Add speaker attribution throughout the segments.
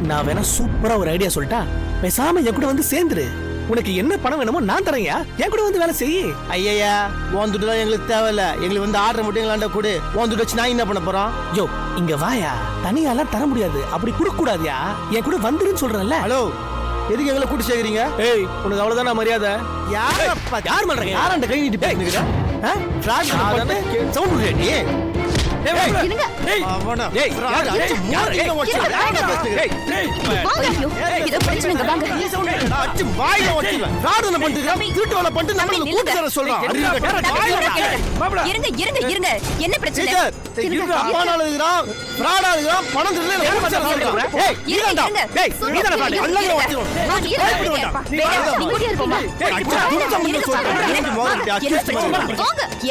Speaker 1: நான் வேணா சூப்பரா ஒரு ஐடியா சொல்லிட்டா, பேசாம என் கூட வந்து சேர்ந்துரு. உனக்கு என்ன பணம் வேணுமோ நான் தரேன்யா, என் கூட வந்து வேலை செய்.
Speaker 2: ஐயா உன் துட்டுலாம் எங்களுக்கு தேவையில்ல. எங்களுக்கு வந்து ஆர்டர் மட்டும் எங்களாண்ட கூடு. உன் துட்டு வச்சு நான் என்ன பண்ண போறோம்?
Speaker 1: யோ இங்க வாயா, தனியாலாம் தர முடியாது, அப்படி கொடுக்க கூடாதியா. என் கூட வந்துருன்னு சொல்றேன்ல.
Speaker 2: ஹலோ, எதுக்கு எங்களை கூட்டி சேர்க்குறீங்க?
Speaker 1: ஏய் உனக்கு அவ்வளவுதான் மரியாதை. யார் பண்றீங்க?
Speaker 2: யார் அந்த கை நீட்டி பேசுறீங்க? சவுண்ட் நீ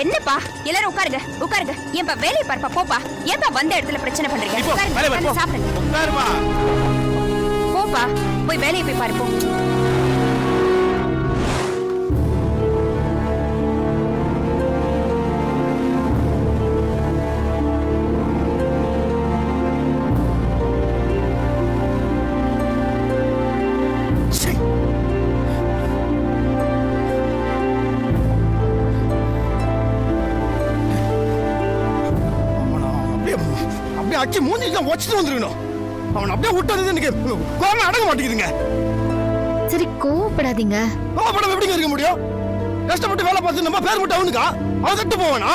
Speaker 3: என்னப்பா எல்லாரும் உட்காருங்க உட்காருங்க. ஏன்பா வேலையை பார்ப்பா போப்பா. ஏன்பா வந்த இடத்துல பிரச்சனை பண்றீங்க? சாப்பிடுங்க போப்பா, போய் வேலையை போய் பாரு போ.
Speaker 2: அச்சு மூஞ்சிலாம் வச்சுட்டு வந்துருக்கணும். அவன் அப்படியே விட்டது எனக்கு கோவம் அடங்க மாட்டேங்குதுங்க.
Speaker 4: சரி கோவப்படாதீங்க.
Speaker 2: கோவப்படாம எப்படிங்க இருக்க முடியும்? கஷ்டப்பட்டு வேலை பார்த்து நம்ம பேர் மட்டும் அவனுக்கா அவன் தட்டு போவானா?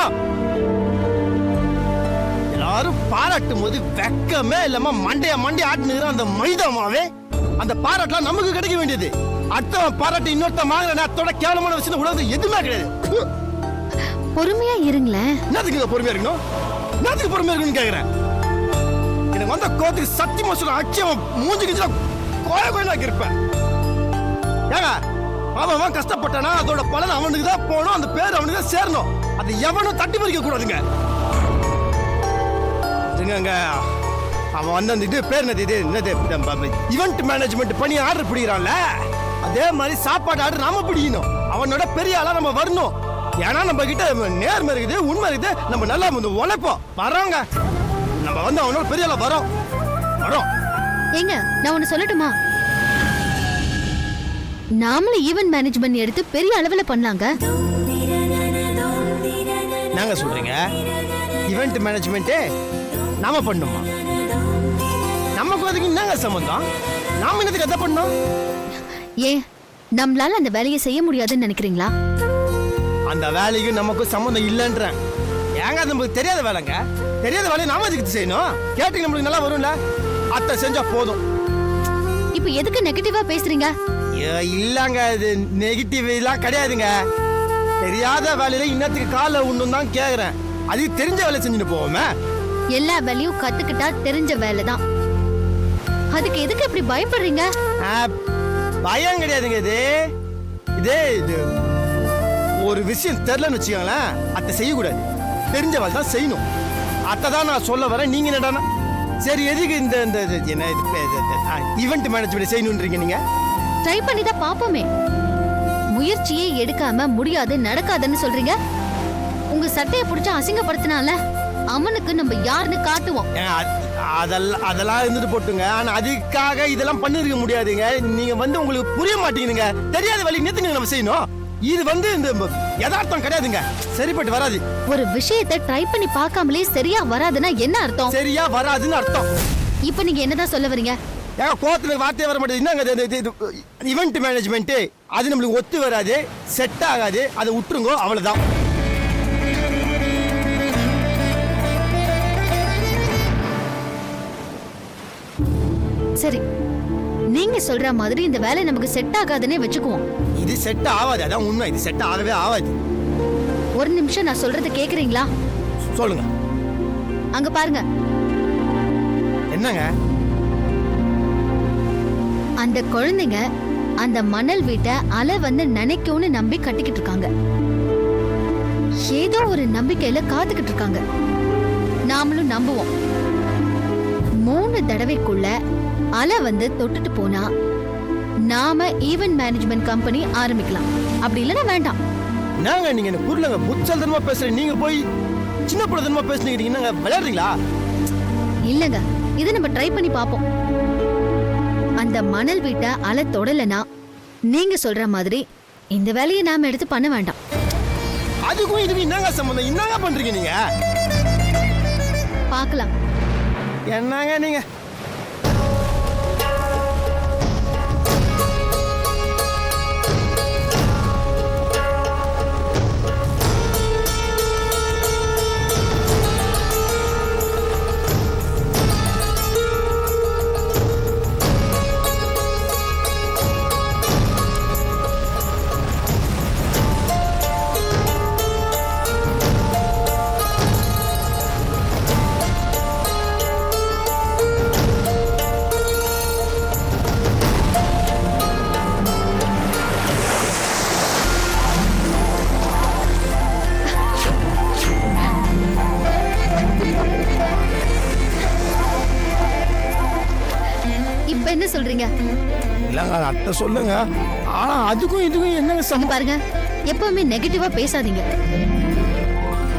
Speaker 2: எல்லாரும் பாராட்டும் போது வெக்கமே இல்லாம மண்டைய ஆட்டுனுங்கிற அந்த மைதாமாவே அந்த பாராட்டுலாம் நமக்கு கிடைக்க வேண்டியது. அடுத்தவன் பாராட்டு இன்னொருத்த வாங்குற அத்தோட கேவலமான விஷயம் உலகத்துல எதுவுமே கிடையாது.
Speaker 4: பொறுமையா இருங்களேன்.
Speaker 2: என்னதுக்கு பொறுமையா இருக்கணும்? என்னதுக்கு பொறுமையா இருக்கணும்னு கேக்குறேன். எனக்கு வந்த கோத்துக்கு சத்தியமா சொல்ல அச்சம் மூஞ்சிக்கு கோயிலாக்கி இருப்பேன். ஏங்க அவன் கஷ்டப்பட்டானா அதோட பலன் அவனுக்கு தான் போகணும், அந்த பேர் அவனுக்கு தான் சேரணும். அது எவனும் தட்டி பறிக்க கூடாதுங்க. அவன் வந்து அந்த இது பேர் என்னது ஈவென்ட் மேனேஜ்மெண்ட் பண்ணி ஆர்டர் பிடிக்கிறான்ல, அதே மாதிரி சாப்பாடு ஆர்டர் நாம பிடிக்கணும். அவனோட பெரிய ஆளா நம்ம வரணும். ஏன்னா நம்ம கிட்ட நேர்மை இருக்குது, உண்மை இருக்குது. நம்ம நல்லா வந்து உழைப்போம் வரோங்க. நம்ம வந்து அவனோட பெரிய ஆளா வரோம்.
Speaker 4: ஏங்க நான் ஒன்னு சொல்லட்டுமா? நாமளும் ஈவென்ட் மேனேஜ்மெண்ட் எடுத்து பெரிய அளவுல பண்ணலாங்க.
Speaker 2: நாங்க சொல்றீங்க ஈவென்ட் மேனேஜ்மெண்ட் நாம பண்ணுமா? நமக்கு அதுக்கு என்னங்க சம்பந்தம்? நாம என்னதுக்கு அதை பண்ணோம்?
Speaker 4: ஏன் நம்மளால அந்த வேலையை செய்ய முடியாதுன்னு நினைக்கிறீங்களா?
Speaker 2: அந்த வேலைக்கு நமக்கு சம்பந்தம் இல்லைன்றேன். ஏங்க அது நமக்கு தெரியாத வேலைங்க. தெரியாத வேலையை நாம அதுக்கு செய்யணும். கேட்டீங்க நம்மளுக்கு நல்லா வரும்ல, அத்தை செஞ்சா போதும்.
Speaker 4: இப்ப எதுக்கு நெகட்டிவா பேசுறீங்க?
Speaker 2: இல்லங்க இது நெகட்டிவ் எல்லாம் கிடையாதுங்க. தெரியாத வேலையில இன்னத்துக்கு கால உண்ணும் தான் கேக்குறேன். அது தெரிஞ்ச வேலை செஞ்சுட்டு போவோமே.
Speaker 4: எல்லா வேலையும் கத்துக்கிட்டா தெரிஞ்ச வேலை தான். அதுக்கு எதுக்கு இப்படி பயப்படுறீங்க?
Speaker 2: பயம் கிடையாதுங்க. இது ஒரு விஷயம் தெரியலன்னு வச்சுக்கோங்களேன், அத்தை செய்யக்கூடாது. தெரிஞ்ச வேலை தான் செய்யணும். அத்தை தான் நான் சொல்ல வரேன். நீங்க என்னடானா சரி எதுக்கு இந்த என்ன ஈவென்ட் மேனேஜ்மெண்ட் செய்யணும்ன்றீங்க? நீங்க
Speaker 4: ட்ரை பண்ணி தான் பாப்போமே. முயற்சியே எடுக்காம முடியாது நடக்காதுன்னு சொல்றீங்க. உங்க சட்டையை பிடிச்சா அசிங்கப்படுத்தினால அம்மனுக்கு நம்ம யாருன்னு காட்டுவோம்.
Speaker 2: அதெல்லாம் இருந்துட்டு போட்டுங்க. ஆனா அதுக்காக இதெல்லாம் பண்ணிருக்க முடியாதுங்க. நீங்க வந்து உங்களுக்கு புரிய மாட்டீங்க. தெரியாத வழி நேத்துங்க நம்ம செய்யணும். இது வந்து இந்த யதார்த்தம் கிடையாதுங்க. சரிப்பட்டு வராது.
Speaker 4: ஒரு விஷயத்தை ட்ரை பண்ணி பார்க்காமலே சரியா வராதுன்னா என்ன அர்த்தம்?
Speaker 2: சரியா வராதுன்னு அர்த்தம்.
Speaker 4: இப்போ நீங்க என்னதான் சொல்ல வரீங்க?
Speaker 2: ஏங்க கோத்துல வார்த்தையே வர மாட்டேங்குது. என்னங்க ஈவென்ட் மேனேஜ்மெண்ட் அது நம்மளுக்கு ஒத்து வராது, செட் ஆகாது. அதை விட்டுருங்க, அவ்வளவுதான்.
Speaker 4: சரி நீங்க சொல்ற மாதிரி இந்த வேலை நமக்கு செட் ஆகாதுன்னே வெச்சுக்குவோம்.
Speaker 2: இது செட் ஆகாது, அதான் உண்மை. இது செட் ஆகவே ஆகாது.
Speaker 4: ஒரு நிமிஷம் நான் சொல்றத கேக்குறீங்களா?
Speaker 2: சொல்லுங்க.
Speaker 4: அங்க பாருங்க.
Speaker 2: என்னங்க?
Speaker 4: அந்த குழந்தைங்க அந்த மணல் வீட்டை அலை வந்து நினைக்கும்னு நம்பி கட்டிக்கிட்டு இருக்காங்க. ஏதோ ஒரு நம்பிக்கையில காத்துக்கிட்டு இருக்காங்க. நாமளும் நம்புவோம். 3 தடவைக்குள்ள அலை வந்து தொட்டுட்டு போனா நாம ஈவென்ட் மேனேஜ்மெண்ட் கம்பெனி ஆரம்பிக்கலாம். அப்படி இல்லைன்னா வேண்டாம்.
Speaker 2: நாங்க நீங்க என்ன புரியலங்க. புச்சல்தனமா பேசுறீங்க. நீங்க போய் சின்ன புள்ளதனமா பேசுறீங்க. என்னங்க விளையாடுறீங்களா?
Speaker 4: இல்லங்க, இது நம்ம ட்ரை பண்ணி பாப்போம். அந்த மணல் வீட்டை அலை தொடலைன்னா நீங்க சொல்ற மாதிரி இந்த வேலையை நாம எடுத்து பண்ண வேண்டாம்.
Speaker 2: அதுக்கும் இதுவும் என்னங்க சம்பந்தம்? என்னங்க பண்றீங்க நீங்க?
Speaker 4: பார்க்கலாம்.
Speaker 2: என்னங்க நீங்க?
Speaker 4: இப்ப என்ன சொல்றீங்க?
Speaker 2: இல்லங்க அத்தை சொல்லுங்க. ஆனா அதுக்கும் இதுக்கும் என்னங்க
Speaker 4: இங்க
Speaker 2: சம்பந்தம்?
Speaker 4: பாருங்க, எப்பவுமே நெகட்டிவா பேசாதீங்க.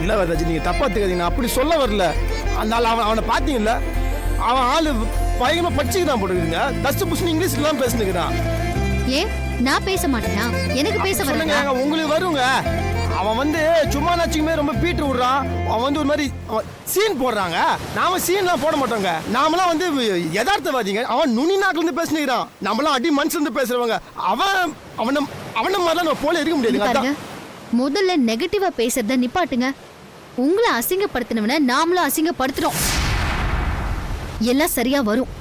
Speaker 2: இல்ல வரதாஜி, நீங்க தப்பா எடுத்துக்காதீங்க. அப்படி சொல்ல வரல. அதனால அவனை பாத்தீங்கல்ல, அவன் ஆளு பயங்கரமா படிச்சுக்கிறான் போட்டுருக்குங்க. டஸ்ட் புஷ்னு இங்கிலீஷ்ல தான் பேசினுக்கிறான்.
Speaker 4: ஏன் நான் பேச மாட்டேனா? எனக்கு பேச
Speaker 2: சொல்லுங்க,
Speaker 4: வரல.
Speaker 2: உங்களுக்கு வருங்க. அவன் வந்து சும்மா நச்சுக்குமே ரொம்ப பீட்டு விடுறான். அவன் வந்து ஒரு மாதிரி சீன் போடுறாங்க. நாம சீன்லாம் போட மாட்டோங்க. நாமெல்லாம் வந்து யதார்த்தவாதிங்க. அவன் நுனி நாக்குல இருந்து பேசினுக்கிறான். நம்மளாம் அடி மனுஷன் இருந்து பேசுறவங்க. அவன மாதிரிலாம் நம்ம போல இருக்க முடியாதுங்க.
Speaker 4: பாருங்க, முதல்ல நெகட்டிவா பேசுறத நிப்பாட்டுங்க. உங்களை அசிங்கப்படுத்தினவன நாமளும் அசிங்கப்படுத்துறோம். எல்லாம் சரியா வரும்.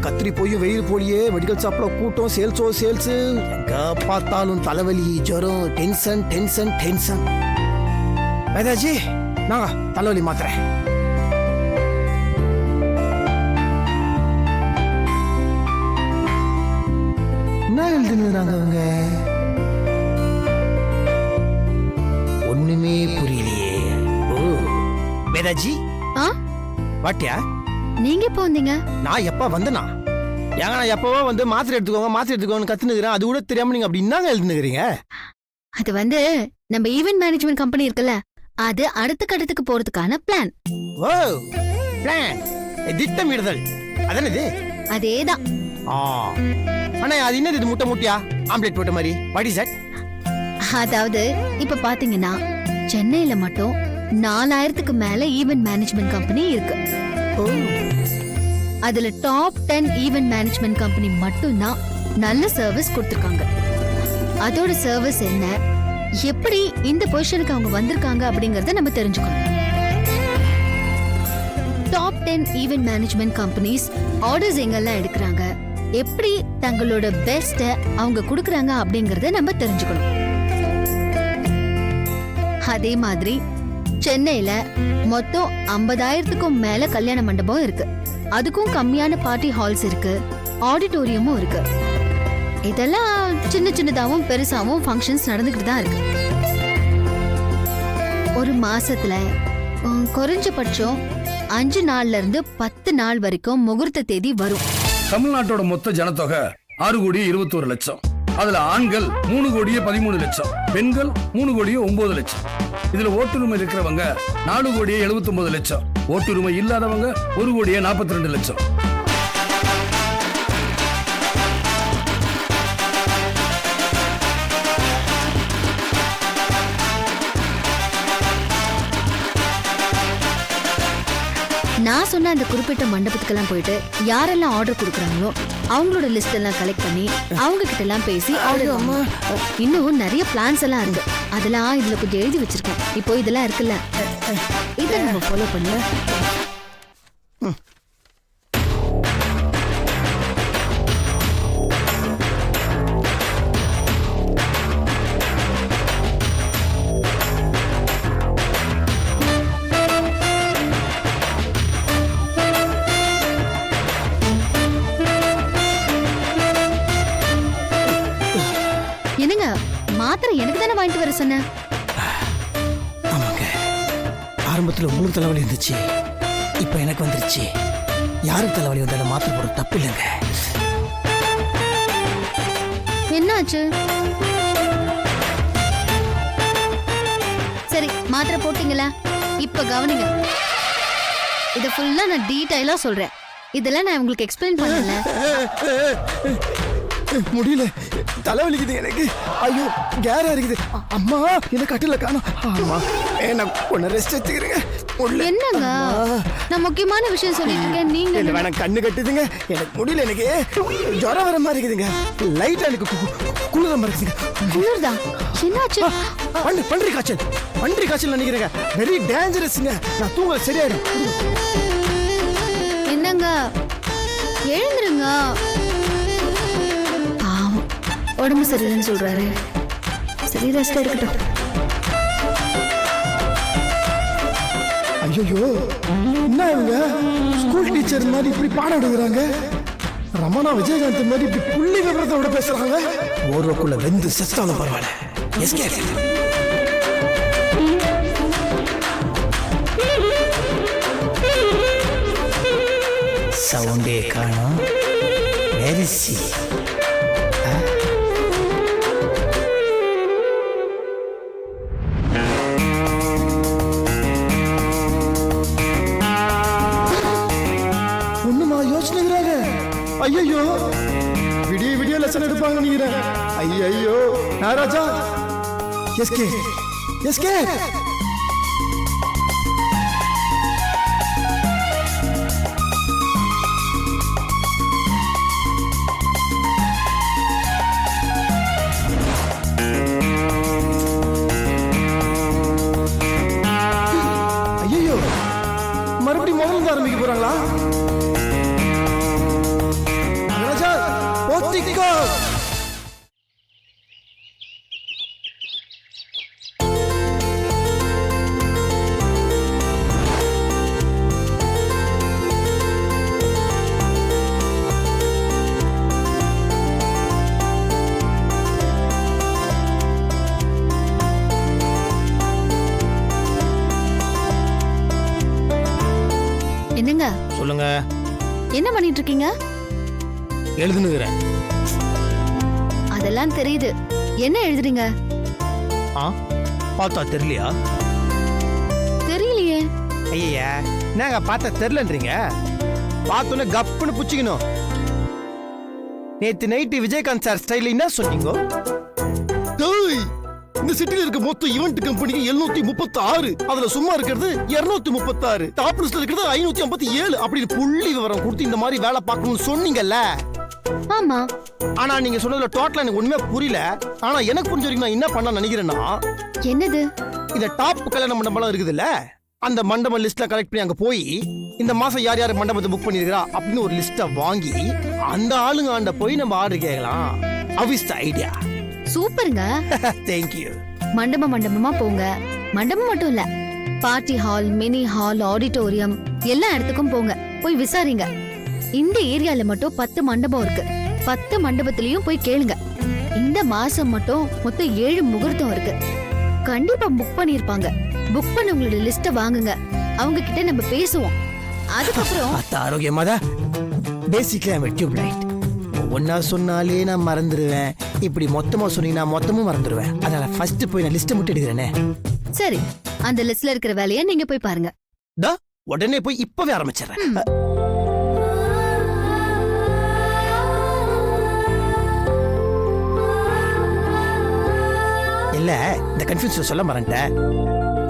Speaker 2: கத்திரி போய் வெயில் போலியே மெடிக்கல் ஷாப்ல கூட்டம், சேல்ஸ் எங்க பார்த்தாலும் தலைவலி, ஜுரம், டென்ஷன் டென்ஷன் டென்ஷன். வேதாஜி, நாங்க தலைவலி மாத்திரை. என்ன எழுதுனாங்க அவங்க? ஒண்ணுமே புரியலையே. ஓ வேதாஜி,
Speaker 4: ஆ,
Speaker 2: வாட்டியா?
Speaker 4: நீங்க எப்போ வந்தீங்க?
Speaker 2: நான் எப்ப வந்தனா? ஏங்க நான் எப்பவோ வந்து மாத்திரை எடுத்துக்கோங்க கத்துனுக்கிறேன். அது கூட தெரியாம நீங்க அப்படி என்னங்க எழுதுனுக்கிறீங்க?
Speaker 4: அது வந்து நம்ம ஈவென்ட் மேனேஜ்மெண்ட் கம்பெனி இருக்குல்ல, அது அடுத்த கட்டத்துக்கு போறதுக்கான பிளான்.
Speaker 2: ஓ பிளான், திட்டமிடுதல், அதானே இது?
Speaker 4: அதேதான்.
Speaker 2: அண்ணா அது என்னது? இது முட்டை முட்டியா ஆம்லெட் போட்ட மாதிரி? What is that?
Speaker 4: அதாவது இப்ப பாத்தீங்கன்னா சென்னையில மட்டும் 4000க்கு மேல ஈவென்ட் மேனேஜ்மெண்ட் கம்பெனி இருக்கு. அதுல டாப் 10 ஈவென்ட் மேனேஜ்மெண்ட் கம்பெனி மட்டும்தான் நல்ல சர்வீஸ் கொடுத்திருக்காங்க. அதோட சர்வீஸ் என்ன, எப்படி இந்த பொசிஷனுக்கு அவங்க வந்திருக்காங்க அப்படிங்கறத நம்ம தெரிஞ்சுக்கணும். Top 10 event management companies orders எங்கெல்லாம் எடுக்கிறாங்க, எப்படி தங்களோட பெஸ்ட அவங்க கொடுக்கறாங்க அப்படிங்கறத நம்ம தெரிஞ்சுக்கணும். அதே மாதிரி சென்னையில மொத்தம் 50,000க்கும் மேல கல்யாண மண்டபம் இருக்கு. அதுக்கும் கம்மியான பார்ட்டி ஹால்ஸ் இருக்கு, ஆடிட்டோரியமும் இருக்கு. இதெல்லாம் சின்னதாவும் பெருசாவும் ஃபங்க்ஷன்ஸ் நடந்துகிட்டு தான் இருக்கு. ஒரு மாசத்துல குறைஞ்சபட்சம் 5 நாள்ல இருந்து 10 நாள் வரைக்கும் முகூர்த்த தேதி வரும்.
Speaker 5: தமிழ்நாட்டோட மொத்த ஜனத்தொகை 6,21,00,000. அதுல ஆண்கள் 3,13,00,000, பெண்கள் 3,09,00,000. இதுல ஓட்டுரிமை இருக்கிறவங்க 4,79,00,000, ஓட்டுரிமை இல்லாதவங்க 1,42,00,000.
Speaker 4: நான் சொன்ன அந்த குறிப்பிட்ட மண்டபத்துக்கெல்லாம் போயிட்டு யாரெல்லாம் ஆர்டர் கொடுக்குறாங்களோ அவங்களோட லிஸ்ட் எல்லாம் கலெக்ட் பண்ணி அவங்க கிட்ட எல்லாம் பேசி ஆர்டர். இன்னும் நிறைய பிளான்ஸ் எல்லாம் இருக்கு. அதெல்லாம் இதுல கொஞ்சம் எழுதி வச்சிருக்கேன். இப்போ இதெல்லாம் இருக்குல்ல, இதை நம்ம ஃபாலோ பண்ணல. என்னங்க, மாத்திரை எனக்கு தானே வாங்கிட்டு வர சொன்ன?
Speaker 2: ஆமாங்க, ஆரம்பத்துல உங்களுக்கு தலைவலி இருந்துச்சு, இப்ப எனக்கு வந்துருச்சு. யாருக்கு தலைவலி வந்தாலும் மாத்திரை போட தப்பு இல்லைங்க.
Speaker 4: என்னாச்சு? மாத்திரை போட்டீங்களா? இப்ப கவனிங்க. இத ஃபுல்லா நான் டீடைலா சொல்றேன். இதெல்லாம் நான் உங்களுக்கு எக்ஸ்பிளைன் பண்ணல.
Speaker 2: முடியல, தலைவலிக்குது எனக்கு. ஐயோ கேரா இருக்குது. அம்மா என்ன கட்டில காணோம். அம்மா நான் கொஞ்ச ரெஸ்ட் எடுத்துக்கிறேங்க.
Speaker 4: என்னங்க நான் முக்கியமான விஷயம் சொல்லிட்டு இருக்கேன், நீங்க
Speaker 2: இல்ல வேணாம், கண்ணு கட்டுதுங்க. எனக்கு முடியல, எனக்கு ஜுரம் வர மாதிரி இருக்குதுங்க. லைட்டா எனக்கு குளிர மாதிரி இருக்குதுங்க.
Speaker 4: குளிர்தா? என்னாச்சு?
Speaker 2: பன்றி காய்ச்சல் நினைக்கிறேங்க. வெரி டேஞ்சரஸ்ங்க. நான் தூங்கல, சரியாயிடும்.
Speaker 4: என்னங்க எழுந்துருங்க. பாவம், உடம்பு சரியில்லைன்னு சொல்றாரு. சரி, ரெஸ்ட் எடுக்கட்டும்.
Speaker 2: ஐயோ என்ன இவங்க ஸ்கூல் டீச்சர் மாதிரி இப்படி பாடம் எடுக்கிறாங்க? ரமணா விஜயகாந்த் மாதிரி இப்படி புள்ளி விவரத்தோட பேசுறாங்க. ஓர்வக்குள்ள வெந்து செத்தாலும் பரவாயில்ல. எஸ்கே சவுண்டே காணோம். வெரிசி ஒண்ணுமா யோசனைங்கிறாங்க. ஐயோ விடிய லெசன் எடுப்பாங்க நினைக்கிறேன். ஐயோ ராஜா. எஸ்கே எஸ்கே ஐயோ மறுபடியும் முதல்ல ஆரம்பிக்க போறாங்களா? ராஜா ஒத்திக்கோ.
Speaker 4: என்னங்க
Speaker 1: சொல்லுங்க.
Speaker 4: என்ன பண்ணிட்டு இருக்கீங்க?
Speaker 1: எழுதுனுகிறேன்.
Speaker 4: அதெல்லாம் தெரியுது. என்ன எழுதுறீங்க?
Speaker 1: பார்த்தா தெரியலையா?
Speaker 4: தெரியலையே.
Speaker 2: ஐயா என்னங்க பார்த்தா தெரியலன்றீங்க? பார்த்தோன்னே கப்புன்னு புச்சிக்கணும். நேத்து நைட்டு விஜயகாந்த் சார் ஸ்டைல என்ன சொன்னீங்க? இந்த சிட்டில இருக்க மொத்த ஈவென்ட் கம்பெனிக்கு 736, அதுல சும்மா இருக்கிறது 236, டாப் லிஸ்ட்ல இருக்கிறது 557 அப்படி புள்ளி விவரம் கொடுத்து இந்த மாதிரி வேலை பார்க்கணும்னு சொன்னீங்கல்ல?
Speaker 4: ஆமா.
Speaker 2: ஆனா நீங்க சொன்னதுல டோட்டலா எனக்கு ஒண்ணுமே புரியல. ஆனா எனக்கு புரிஞ்ச வரைக்கும் நான் என்ன பண்ண நினைக்கிறேன்னா,
Speaker 4: என்னது?
Speaker 2: இந்த டாப் கல்யாண மண்டபம் இருக்குதுல்ல, அந்த மண்டபம் லிஸ்ட்ல கலெக்ட் பண்ணி அங்க போய் இந்த மாசம் யார் யார் மண்டபத்தை புக் பண்ணிருக்கா அப்படின்னு ஒரு லிஸ்ட வாங்கி அந்த ஆளுங்க ஆண்ட போய் நம்ம ஆர்டர் கேட்கலாம். Avis the idea.
Speaker 4: சூப்பருங்க.
Speaker 2: Thank you.
Speaker 4: மண்டபமா போங்க. மண்டபம் மட்டும் இல்ல, party hall, mini hall, auditorium எல்லா இடத்துக்கும் போங்க. போய் விசாரிங்க. இந்த ஏரியால மட்டும் 10 மண்டபம் இருக்கு. 10 மண்டபத்திலயும் போய் கேளுங்க. இந்த மாசம் மட்டும் மொத்தம் 7 முகூர்த்தம் இருக்கு. கண்டிப்பா புக் பண்ணிருப்பாங்க. புக் பண்ண உங்களோட லிஸ்ட வாங்குங்க. அவங்க கிட்ட நம்ம பேசுவோம். அதுக்கப்புறம்
Speaker 2: Arockia Matha basically I tube light. ஒன்னா சொன்னாலே நான் மறந்துடுவேன். இப்படி மொத்தமா சொன்னீங்கன்னா மொத்தமும் மறந்துடுவேன். அதனால ஃபர்ஸ்ட் போய் நான் லிஸ்ட் மட்டும் எடுக்கிறேனே.
Speaker 4: சரி, அந்த லிஸ்ட்ல இருக்கிற வேலையை நீங்க போய் பாருங்க.
Speaker 2: உடனே போய் இப்பவே ஆரம்பிச்சிடுறேன். இல்ல இந்த கன்ஃபியூஷன் சொல்ல மறந்துட்டேன்.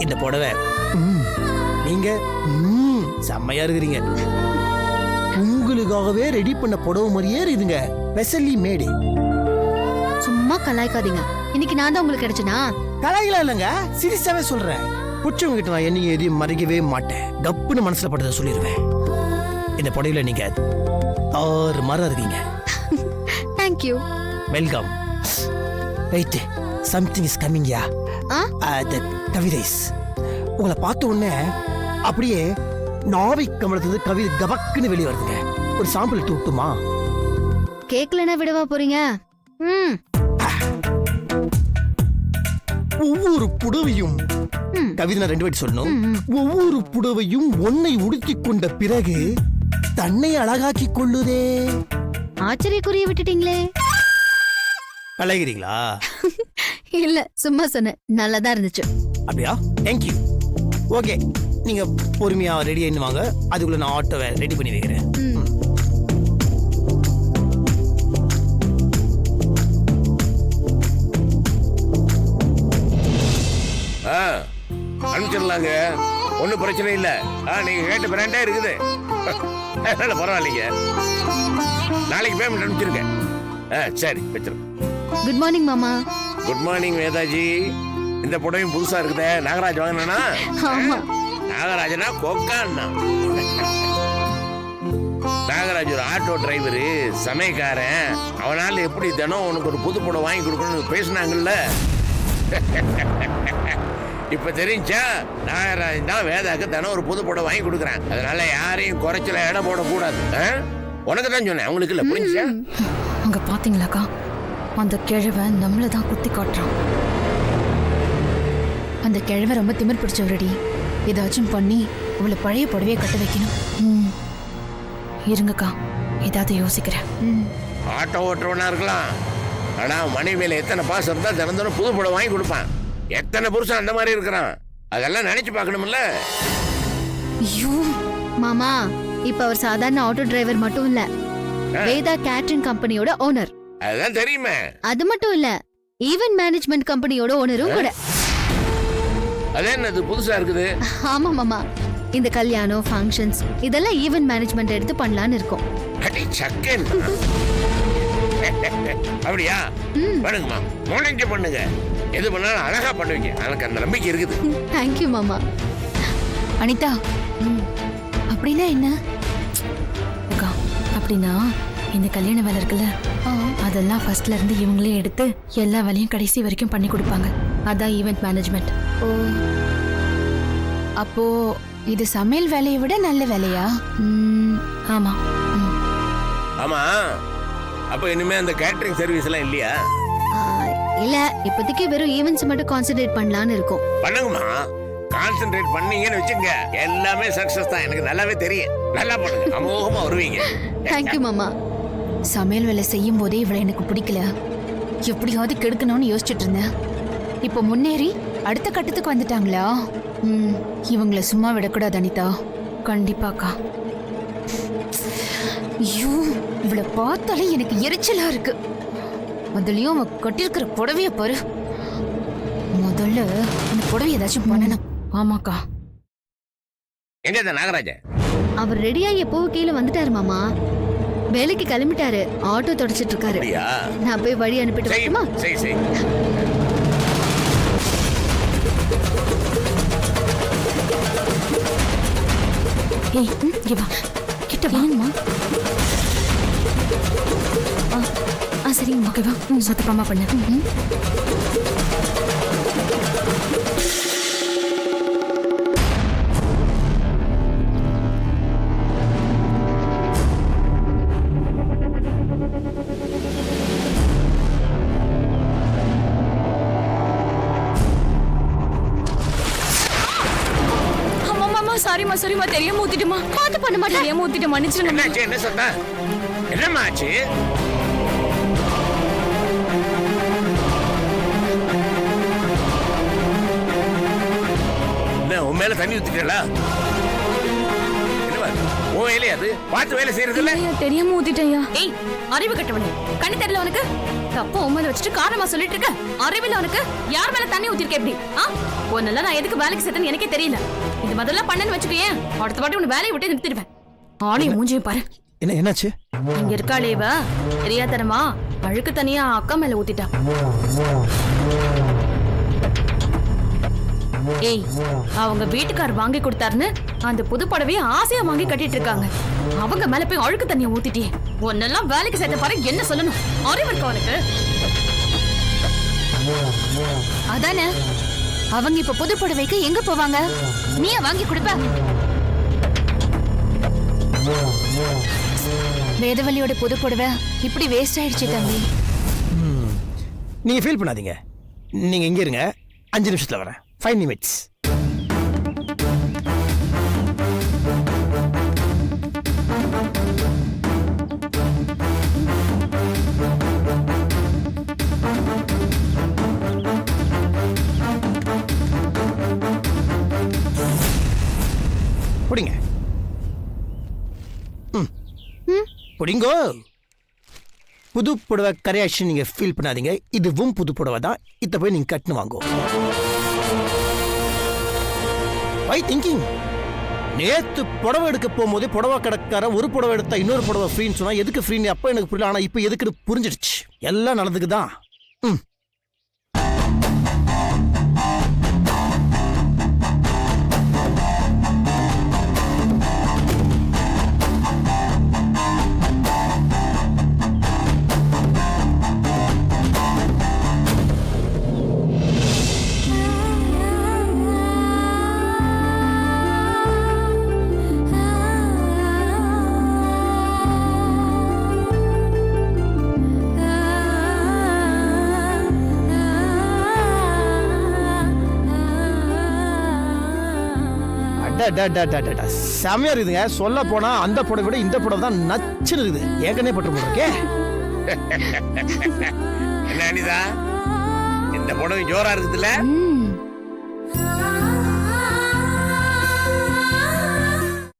Speaker 2: இந்த புடவை நீங்க செம்மையா இருக்கிறீங்க. உங்களுக்காகவே ரெடி பண்ண புடவை மாதிரியே இருக்குதுங்க. ஸ்பெஷலி மேடு.
Speaker 4: சும்மா கலாய்க்காதீங்க. இன்னைக்கு நான் தான் உங்களுக்கு கிடைச்சனா?
Speaker 2: கலாய்க்கலாம் இல்லைங்க, சீரியஸாவே சொல்றேன். புடிச்சவங்க கிட்ட நான் என்னையும் எதையும் மறைக்கவே மாட்டேன். கப்புன்னு மனசுல பட்டதை சொல்லிடுவேன். இந்த புடவையில நீங்க 6 மரம் இருக்கீங்க.
Speaker 4: Thank you.
Speaker 2: Welcome. Wait, something is coming யா. கவிதைஸ் உங்களை பார்த்த உடனே அப்படியே நாவை கமலத்துது கவிதை கபக்குன்னு வெளியே வருதுங்க. ஒரு சாம்பிள் தூட்டுமா?
Speaker 4: கேக்கலனா விடவா போறீங்க?
Speaker 2: ஒவ்வொரு புடவையும் கவிதை 2 வாட்டி சொல்லணும். ஒவ்வொரு புடவையும் ஒன்னை உடுத்திக் கொண்ட பிறகு தன்னை அழகாக்கி கொள்ளுதே.
Speaker 4: ஆச்சரியக்குரிய விட்டுட்டீங்களே.
Speaker 2: கலாய்கிறீங்களா?
Speaker 4: இல்ல, சும்மா சொன்னேன். நல்லாதான் இருந்துச்சு.
Speaker 1: அப்படியா?
Speaker 2: தேங்க்யூ. ஓகே, நீங்க பொறுமையா ரெடி ஆயின்னு வாங்க, அதுக்குள்ள நான் ஆட்டோவை ரெடி பண்ணி வைக்கிறேன்.
Speaker 6: அனுப்பிச்சிடலாங்க, ஒன்றும் பிரச்சனை இல்லை. நீங்க கேட்ட பிராண்டே இருக்குது. அதனால பரவாயில்லைங்க. நாளைக்கு பேமெண்ட் அனுப்பிச்சிருங்க. சரி வச்சிருங்க.
Speaker 4: குட் மார்னிங் மாமா.
Speaker 6: குட் மார்னிங் வேதாஜி. இந்த புடவையும் புதுசா இருக்குதே, நாகராஜ் வாங்கினா?
Speaker 4: ஆமா.
Speaker 6: நாகராஜனா கொக்கான்னா? நாகராஜ் ஒரு ஆட்டோ டிரைவரு, சமயக்காரன். அவனால எப்படி தினம் உனக்கு ஒரு புது புடவை வாங்கி கொடுக்கணும்னு பேசினாங்கல்ல. இப்ப தெரிஞ்சா நாகராஜ் தான் வேதாக்கு தினம் ஒரு புது புடவை வாங்கி கொடுக்குறான். அதனால யாரையும் குறைச்சல இடம் போடக்கூடாது. உனக்கு தான் சொன்னேன், அவங்களுக்கு இல்ல. புரிஞ்சா?
Speaker 7: அங்க பாத்தீங்களாக்கா, அந்த கிழவை நம்மள தான் குத்தி காட்டுறான். அந்த கிழவை ரொம்ப திமிர் பிடிச்சவரடி. ஏதாச்சும் பண்ணி அவளை பழைய புடவையை கட்ட வைக்கணும். இருங்கக்கா, ஏதாவது யோசிக்கிறேன்.
Speaker 6: ஆட்டோ ஓட்டுறவனா இருக்கலாம், ஆனா மனைவி மேல எத்தனை பாசம் இருந்தா தினந்தோறும் புது புடவை வாங்கி கொடுப்பான். எத்தனை புருஷன் அந்த மாதிரி இருக்கிறான், அதெல்லாம் நினைச்சு பார்க்கணும்ல.
Speaker 7: ஐயோ
Speaker 4: மாமா, இப்ப அவர் சாதாரண ஆட்டோ டிரைவர் மட்டும் இல்ல, வேதா கேட்டரிங் கம்பெனியோட ஓனர்.
Speaker 6: அதுதான் தெரியுமே.
Speaker 4: அது மட்டும் இல்ல, ஈவென்ட் மேனேஜ்மெண்ட் கம்பெனியோட ஓனரும் கூட.
Speaker 6: அது என்னது புதுசா இருக்குது?
Speaker 4: ஆமா மாமா, இந்த கல்யாணம் ஃபங்க்ஷன்ஸ் இதெல்லாம் ஈவென்ட் மேனேஜ்மெண்ட் எடுத்து பண்ணலாம்னு இருக்கோம்.
Speaker 6: அடி சக்கன். அப்படியா? பண்ணுங்கம்மா, முனைஞ்சு பண்ணுங்க. எது பண்ணாலும் அழகா பண்ணுவீங்க, எனக்கு அந்த நம்பிக்கை இருக்குது.
Speaker 4: தேங்க்யூ மாமா.
Speaker 7: அனிதா, அப்படின்னா என்ன அக்கா? அப்படின்னா இந்த கல்யாண வேலை இருக்குல்ல, அதெல்லாம் ஃபர்ஸ்ட்ல இருந்து இவங்களே எடுத்து எல்லா வேலையும் கடைசி வரைக்கும் பண்ணி கொடுப்பாங்க. அதான் ஈவென்ட் மேனேஜ்மெண்ட். ஓ, அப்போ இது சமையல் வேலையை விட நல்ல வேலையா? ஆமா.
Speaker 6: ஆமா, அப்ப இனிமே அந்த கேட்டரிங் சர்வீஸ் எல்லாம் இல்லையா?
Speaker 4: இல்ல, இப்போதைக்கு வெறும் ஈவென்ட்ஸ் மட்டும் கான்சென்ட்ரேட் பண்ணலாம்னு இருக்கோம்.
Speaker 6: பண்ணுங்கம்மா, கான்சென்ட்ரேட் பண்ணீங்கன்னு வச்சுங்க, எல்லாமே சக்சஸ் தான். எனக்கு நல்லாவே தெரியும். நல்லா பண்ணுங்க, அமோகமா வருவீங்க.
Speaker 4: தேங்க்யூ மாமா.
Speaker 7: சமையல் வேலை செய்யும் போதே இவளை எனக்கு பிடிக்கல, எப்படியாவது கெடுக்கணும்னு யோசிச்சுட்டு இருந்தேன். இப்போ முன்னேறி அடுத்த கட்டத்துக்கு வந்துட்டாங்களா? இவங்களை சும்மா விடக்கூடாது அனிதா. கண்டிப்பாக்கா. ஐயோ, இவளை பார்த்தாலே எனக்கு எரிச்சலா இருக்கு. அதுலயும் அவ கட்டிருக்கிற புடவைய பாரு. முதல்ல அந்த புடவை ஏதாச்சும் பண்ணணும். ஆமாக்கா.
Speaker 6: எங்க இந்த நாகராஜ?
Speaker 4: அவர் ரெடியாகி எப்போ கீழே வந்துட்டாரு மாமா. வேலைக்கு கிளம்பிட்டாரு, ஆட்டோ தொடச்சிட்டு இருக்காரு.
Speaker 6: அப்படியா?
Speaker 4: நான் போய் வழி அனுப்பிட்டு வரட்டுமா?
Speaker 6: சரி சரி.
Speaker 7: ஏய், இங்க வா, கிட்ட வாங்கம்மா. சரிங்க, ஓகேவா? சத்தப்பமா பண்ணு.
Speaker 3: சாரிமா சாரிமா, தெரியாம ஊத்திட்டுமா. பாத்து பண்ண மாட்டேன், தெரியாம ஊத்திட்டு மன்னிச்சிடுங்க.
Speaker 6: என்னாச்சு? என்ன சொன்னா? என்னம்மா ஆச்சு? என்ன உன் மேல தண்ணி ஊத்திட்டா? என்னவா உன் வேலையா அது? பார்த்து வேலை செய்யறது இல்ல?
Speaker 3: தெரியாம ஊத்திட்டேயா. ஏய், அறிவு கட்டவனே, கண்ணு தெரியல உனக்கு? தப்ப உண்மையில வச்சுட்டு காரணமா சொல்லிட்டு இருக்க. அறிவில்ல உனக்கு? யார் மேல தண்ணி ஊத்திருக்க? எப்படி உன்னெல்லாம் நான் எதுக்கு வேலைக்கு சேர்த்தேன்னு எனக்கே தெரியல. இது முதல்ல பண்ணன்னு வச்சுக்கேன், அடுத்த வாட்டி உன்னை வேலையை விட்டு நிறுத்திடுவேன். ஆளையும் மூஞ்சியும் பாரு.
Speaker 2: என்னாச்சு?
Speaker 3: இங்க இருக்காளே இவ, தெரியாதனமா அழுக்கு தனியா அக்கா மேல ஊத்திட்டா. ஏய், அவங்க வீட்டுக்கார் வாங்கி கொடுத்தாருன்னு அந்த புது புடவையை ஆசையா வாங்கி கட்டிட்டு இருக்காங்க. அவங்க மேல போய் அழுக்கு தண்ணிய ஊத்திட்டியே. உன்னெல்லாம் வேலைக்கு சேர்த்த பாரு, என்ன சொல்லணும்? அறிவு இருக்கா உனக்கு?
Speaker 7: அதானே, அவங்க இப்ப புது புடவைக்கு எங்க போவாங்க? நீயே வாங்கி கொடுப்ப. வேதவல்லியோட புது புடவை இப்படி வேஸ்ட் ஆயிடுச்சு தம்பி.
Speaker 2: நீங்க ஃபீல் பண்ணாதீங்க, நீங்க இங்க இருங்க, 5 நிமிஷத்துல வரேன். 5 minutes. புடிங்கோ. புது புடவை கரையாச்சு நீங்க ஃபீல் பண்ணாதீங்க, இதுவும் புது புடவை தான். இத போய் நீங்க கட்டுன்னு வாங்கோ. வை திங்கிங். நேத்து புடவை எடுக்க போகும்போது புடவை கடைக்கார ஒரு புடவை எடுத்தா இன்னொரு புடவை ஃப்ரீன்னு சொன்னா எதுக்கு ஃப்ரீன்னு அப்ப எனக்கு புரியல. ஆனா இப்ப எதுக்குன்னு புரிஞ்சிடுச்சு. எல்லாம் நல்லதுக்கு தான். செமையா இருக்குதுங்க. சொல்ல போனா அந்த புடவை விட இந்த புடவை தான் நச்சுன்னு இருக்குது. ஏற்கனவே பட்டு போட்டிருக்கே.
Speaker 6: என்ன அனிதா, இந்த புடவை ஜோரா இருக்குதுல்ல?